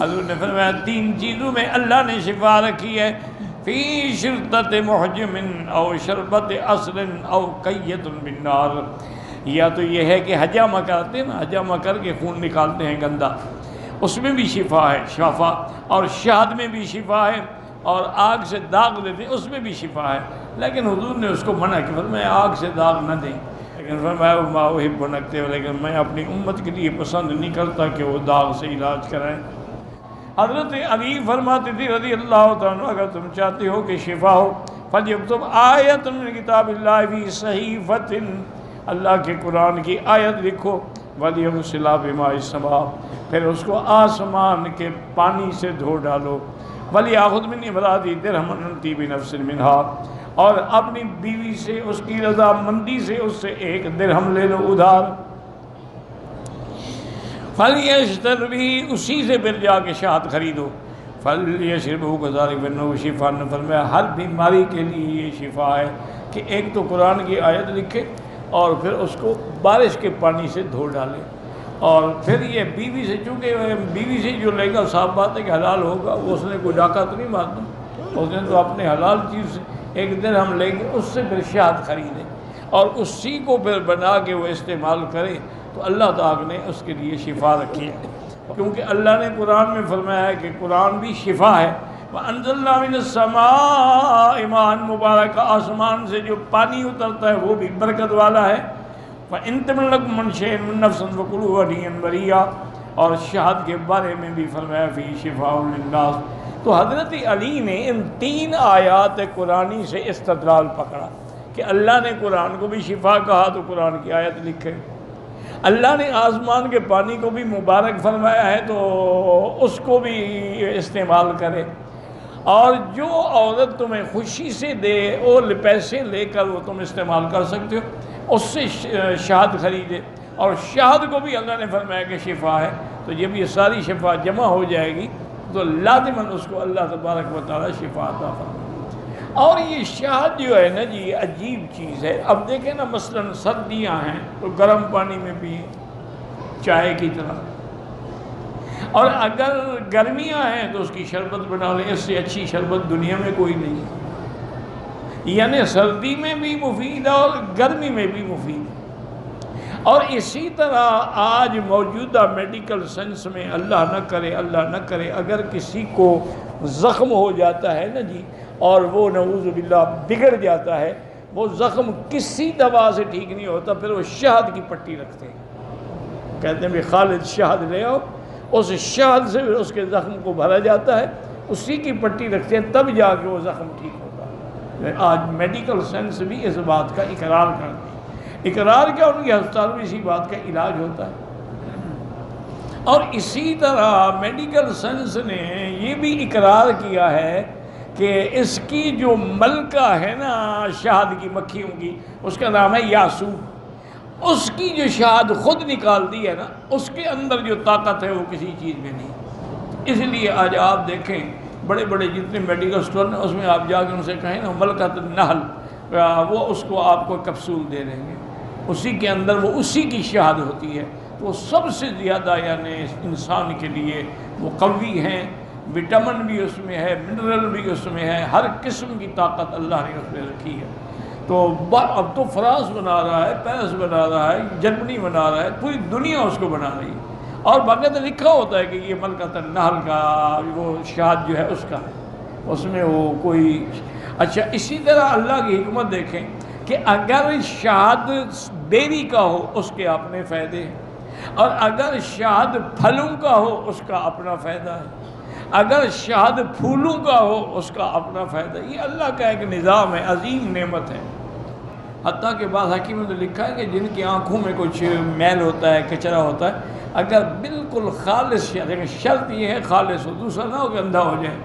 حضور نے فرمایا 3 چیزوں میں اللہ نے شفا رکھی ہے، فی شرطت محجم او شربت اصل او قیت بالنار، یا تو یہ ہے کہ حجامہ کرتے ہیں نا، حجامہ کر کے خون نکالتے ہیں گندا، اس میں بھی شفا ہے، شفا، اور شہد میں بھی شفا ہے، اور آگ سے داغ دیتے ہیں اس میں بھی شفا ہے، لیکن حضور نے اس کو منع کیا، فرمایا آگ سے داغ نہ دیں، لیکن فرمایا ما احب نکتے ہو، لیکن میں اپنی امت کے لیے پسند نہیں کرتا کہ وہ داغ سے علاج کرائیں۔ حضرت علی فرماتے تھے رضی اللہ تعالیٰ عنہ، اگر تم چاہتے ہو کہ شفا ہو فَلْيَكْتُبْ آیَةٌ مِّن کتاب اللہ فی صحیفۃ، اللہ کے قرآن کی آیت لکھو، وَلْيَغْسِلْهَا بِمَاءِ السَّمَاءِ، پھر اس کو آسمان کے پانی سے دھو ڈالو، وَلْيَأْخُذْ مِنْ امْرَأَتِهِ دِرْهَمًا مِّن طِيبِ نَفْسٍ مِّنْهَا، اور اپنی بیوی سے اس کی رضامندی سے اس سے 1 درہم لے لو ادھار، فَلْيَشْتَرِ بِهِ، اسی سے پھر جا کے شہد خریدو، فَلْيَشْرِبْهُ كَذَلِكَ فَإِنَّهُ شِفَاءٌ، نے فرمایا ہر بیماری کے لیے یہ شفا ہے کہ ایک تو قرآن کی آیت لکھے اور پھر اس کو بارش کے پانی سے دھو ڈالے، اور پھر یہ بیوی سے، چونکہ بیوی سے جو لے گا صاف بات ہے کہ حلال ہوگا، وہ اس نے کوئی ڈاکہ تو نہیں مارنا، اس نے تو اپنے حلال چیز سے 1 درہم لے کے اس سے پھر شہد خریدے اور اسی کو پھر بنا کے وہ استعمال کرے، تو اللہ تعالیٰ نے اس کے لیے شفا رکھی ہے، کیونکہ اللہ نے قرآن میں فرمایا ہے کہ قرآن بھی شفا ہے، وَأَنزَلْنَا مِنَ السَّمَاءِ مَاءً مُبَارَكًا، آسمان سے جو پانی اترتا ہے وہ بھی برکت والا ہے، فَإِن تَبْنَ لَكُم مِّن شَيْءٍ مِّن نَفْسٍ فَكُلُوهُ هَنِيئًا مَرِيئًا، اور شہد کے بارے میں بھی فرمایا فِي شِفَاءٌ لِلنَّاسِ۔ تو حضرت علی نے ان 3 آیات قرآنی سے استدلال پکڑا کہ اللہ نے قرآن کو بھی شفا کہا تو قرآن کی آیت لکھے، اللہ نے آسمان کے پانی کو بھی مبارک فرمایا ہے تو اس کو بھی استعمال کرے، اور جو عورت تمہیں خوشی سے دے وہ پیسے لے کر وہ تم استعمال کر سکتے ہو، اس سے شہد خریدے، اور شہد کو بھی اللہ نے فرمایا کہ شفا ہے، تو جب یہ ساری شفا جمع ہو جائے گی تو لازماً اس کو اللہ تبارک و تعالیٰ شفا عطا فرمائے۔ اور یہ شہد جو ہے نا جی، یہ عجیب چیز ہے، اب دیکھیں نا مثلاً سردیاں ہیں تو گرم پانی میں پئیں چائے کی طرح، اور اگر گرمیاں ہیں تو اس کی شربت بنا لیں، اس سے اچھی شربت دنیا میں کوئی نہیں ہے، یعنی سردی میں بھی مفید ہے اور گرمی میں بھی مفید ہے۔ اور اسی طرح آج موجودہ میڈیکل سائنس میں اللہ نہ کرے اگر کسی کو زخم ہو جاتا ہے نا جی، اور وہ نعوذ باللہ بگڑ جاتا ہے، وہ زخم کسی دوا سے ٹھیک نہیں ہوتا، پھر وہ شہد کی پٹی رکھتے ہیں، کہتے ہیں بھی خالد شہد لے آؤ، اس شہد سے اس کے زخم کو بھرا جاتا ہے، اسی کی پٹی رکھتے ہیں، تب جا کے وہ زخم ٹھیک ہوتا ہے۔ آج میڈیکل سائنس بھی اس بات کا اقرار کرتی ہے، اقرار کیا، ان کے ہسپتال میں اسی بات کا علاج ہوتا ہے۔ اور اسی طرح میڈیکل سائنس نے یہ بھی اقرار کیا ہے کہ اس کی جو ملکہ ہے نا شہد کی مکھیوں کی، اس کا نام ہے یاسو، اس کی جو شہد خود نکالتی ہے نا، اس کے اندر جو طاقت ہے وہ کسی چیز میں نہیں۔ اس لیے آج آپ دیکھیں بڑے بڑے جتنے میڈیکل سٹور ہیں، اس میں آپ جا کے ان سے کہیں نا ملکۃ النحل، وہ اس کو آپ کو کیپسول دے دیں گے، اسی کے اندر وہ اسی کی شہد ہوتی ہے، تو وہ سب سے زیادہ یعنی انسان کے لیے وہ قوی ہیں، وٹامن بھی اس میں ہے، منرل بھی اس میں ہے، ہر قسم کی طاقت اللہ نے اس میں رکھی ہے۔ تو اب تو فرانس بنا رہا ہے، پیرس بنا رہا ہے، جرمنی بنا رہا ہے، پوری دنیا اس کو بنا رہی ہے، اور باقاعدہ لکھا ہوتا ہے کہ یہ ملکۃ النحل کا وہ شہد جو ہے اس کا ہے، اس میں وہ کوئی۔ اچھا، اسی طرح اللہ کی حکمت دیکھیں کہ اگر شہد بیری کا ہو اس کے اپنے فائدے ہیں، اور اگر شہد پھلوں کا ہو اس کا اپنا فائدہ ہے، اگر شہد پھولوں کا ہو اس کا اپنا فائدہ ہے۔ یہ اللہ کا ایک نظام ہے، عظیم نعمت ہے۔ حتیٰ کہ بعض حکیموں نے لکھا ہے کہ جن کی آنکھوں میں کچھ میل ہوتا ہے، کچرا ہوتا ہے، اگر بالکل خالص شہد، شرط یہ ہے خالص ہو، دوسرا نہ ہو کہ اندھا ہو جائے،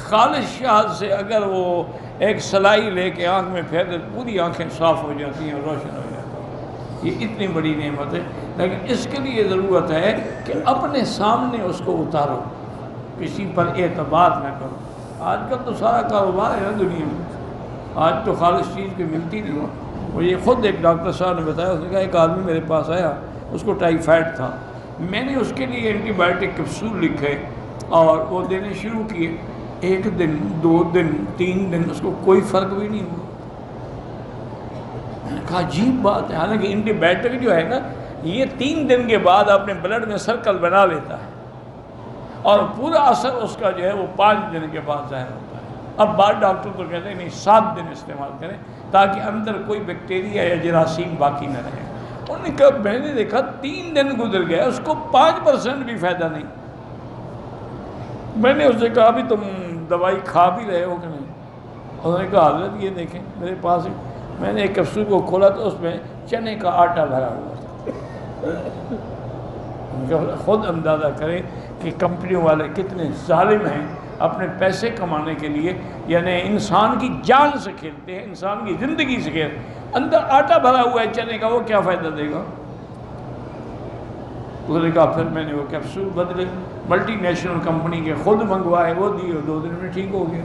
خالص شہد سے اگر وہ ایک سلائی لے کے آنکھ میں پھیر دے، پوری آنکھیں صاف ہو جاتی ہیں، روشن ہو جاتی ہیں۔ یہ اتنی بڑی نعمت ہے، لیکن اس کے لیے ضرورت ہے کہ اپنے سامنے اس کو اتارو، کسی پر اعتبار نہ کرو۔ آج کل تو سارا کاروبار ہے نا دنیا میں، آج تو خالص چیز کی ملتی نہیں۔ وہ یہ خود ایک ڈاکٹر صاحب نے بتایا، اس نے کہا ایک آدمی میرے پاس آیا، اس کو ٹائیفائڈ تھا، میں نے اس کے لیے اینٹی بائیوٹک کیپسول لکھے، اور وہ دینے شروع کیے، 1 دن 2 دن 3 دن اس کو کوئی فرق بھی نہیں ہوا۔ میں نے کہا عجیب بات ہے، حالانکہ اینٹی بائیوٹک جو ہے نا یہ 3 دن کے بعد اپنے بلڈ میں سرکل بنا لیتا ہے اور پورا اثر اس کا جو ہے وہ 5 دن کے بعد ظاہر ہوتا ہے۔ اب بعض ڈاکٹر تو کہتے ہیں نہیں 7 دن استعمال کریں تاکہ اندر کوئی بیکٹیریا یا جراثیم باقی نہ رہے۔ انہوں نے کہا میں نے دیکھا 3 دن گزر گیا اس کو 5% بھی فائدہ نہیں۔ میں نے اس سے کہا بھی تم دوائی کھا بھی رہے ہو کہ نہیں؟ انہوں نے کہا حضرت یہ دیکھیں میرے پاس میں نے ایک کیپسول کو کھولا تو اس میں چنے کا آٹا بھرا ہوا تھا۔ خود اندازہ کریں کہ کمپنیوں والے کتنے ظالم ہیں، اپنے پیسے کمانے کے لیے یعنی انسان کی جان سے کھیلتے ہیں، انسان کی زندگی سے کھیلتے ہیں۔ اندر آٹا بھرا ہوا ہے چنے کا، وہ کیا فائدہ دے گا؟ اس نے کہا پھر میں نے وہ کیپسول بدلے، ملٹی نیشنل کمپنی کے خود منگوائے، وہ دیے، 2 دن میں ٹھیک ہو گیا۔